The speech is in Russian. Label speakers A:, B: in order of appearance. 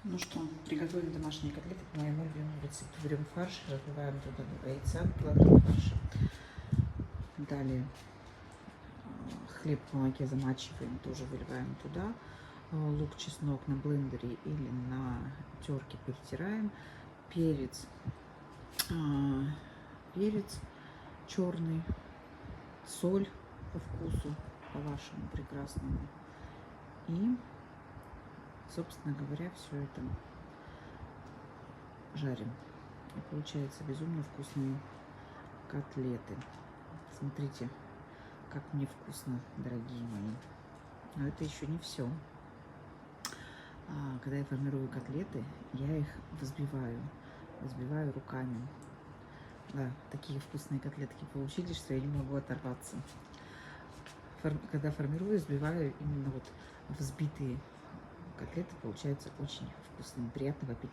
A: Ну что, приготовим домашние котлеты по моему любимому рецепту. Берем фарш, разбиваем туда 2 яйца, килограмм фарша. Далее хлеб в молоке замачиваем, тоже выливаем туда. Лук, чеснок на блендере или на терке перетираем. Перец, перец черный, соль по вкусу, по вашему прекрасному. И, собственно говоря, все это жарим. И получается безумно вкусные котлеты. Смотрите, как мне вкусно, дорогие мои. Но это еще не все. Когда я формирую котлеты, я их взбиваю руками. Да, такие вкусные котлетки получились, что я не могу оторваться. Когда формирую, взбиваю именно вот взбитые котлеты, получаются очень вкусные. Приятного аппетита!